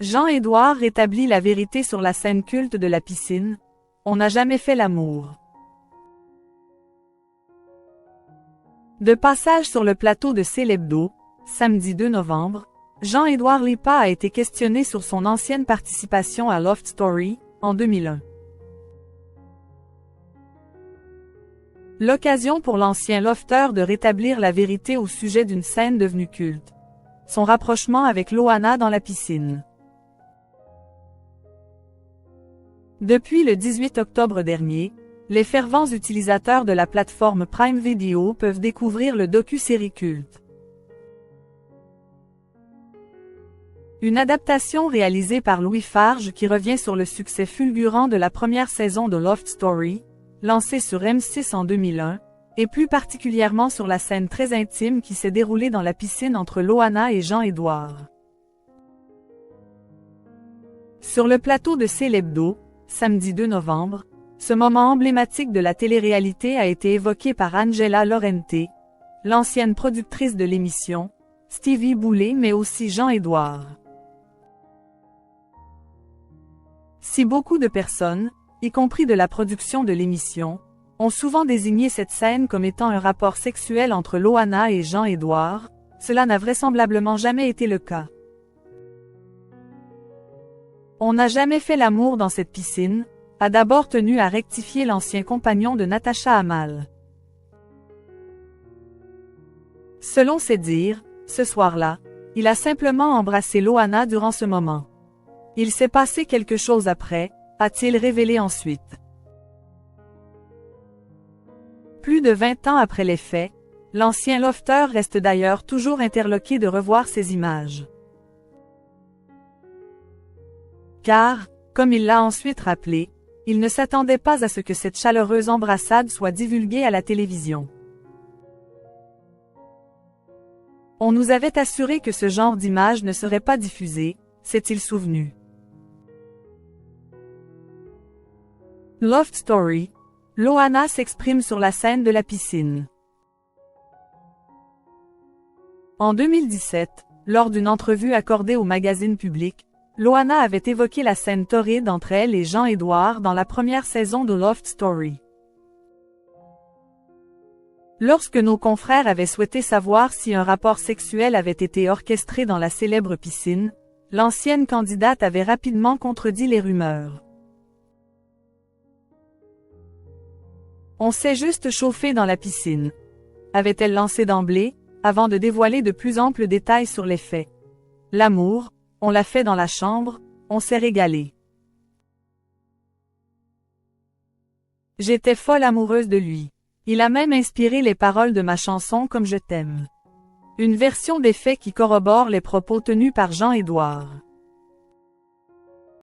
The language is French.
Jean-Édouard rétablit la vérité sur la scène culte de la piscine. On n'a jamais fait l'amour. De passage sur le plateau de Célébdo, samedi 2 novembre, Jean-Édouard Lipa a été questionné sur son ancienne participation à Loft Story, en 2001. L'occasion pour l'ancien lofteur de rétablir la vérité au sujet d'une scène devenue culte. Son rapprochement avec Loana dans la piscine. Depuis le 18 octobre dernier, les fervents utilisateurs de la plateforme Prime Video peuvent découvrir le docu-série culte. Une adaptation réalisée par Louis Farge qui revient sur le succès fulgurant de la première saison de Loft Story, lancée sur M6 en 2001, et plus particulièrement sur la scène très intime qui s'est déroulée dans la piscine entre Loana et Jean-Édouard. Sur le plateau de Célébdo, samedi 2 novembre, ce moment emblématique de la télé-réalité a été évoqué par Angela Laurenti, l'ancienne productrice de l'émission, Stevie Boulet mais aussi Jean-Édouard. Si beaucoup de personnes, y compris de la production de l'émission, ont souvent désigné cette scène comme étant un rapport sexuel entre Loana et Jean-Édouard, cela n'a vraisemblablement jamais été le cas. On n'a jamais fait l'amour dans cette piscine, a d'abord tenu à rectifier l'ancien compagnon de Natacha Amal. Selon ses dires, ce soir-là, il a simplement embrassé Loana durant ce moment. Il s'est passé quelque chose après, a-t-il révélé ensuite. Plus de 20 ans après les faits, l'ancien lofteur reste d'ailleurs toujours interloqué de revoir ces images. Car, comme il l'a ensuite rappelé, il ne s'attendait pas à ce que cette chaleureuse embrassade soit divulguée à la télévision. On nous avait assuré que ce genre d'image ne serait pas diffusé, s'est-il souvenu. Loft Story. Loana s'exprime sur la scène de la piscine. En 2017, lors d'une entrevue accordée au magazine Public, Loana avait évoqué la scène torride entre elle et Jean-Édouard dans la première saison de Loft Story. Lorsque nos confrères avaient souhaité savoir si un rapport sexuel avait été orchestré dans la célèbre piscine, l'ancienne candidate avait rapidement contredit les rumeurs. On s'est juste chauffé dans la piscine, avait-elle lancé d'emblée, avant de dévoiler de plus amples détails sur les faits. L'amour, on l'a fait dans la chambre, on s'est régalé. J'étais folle amoureuse de lui. Il a même inspiré les paroles de ma chanson Comme je t'aime. Une version des faits qui corrobore les propos tenus par Jean-Édouard.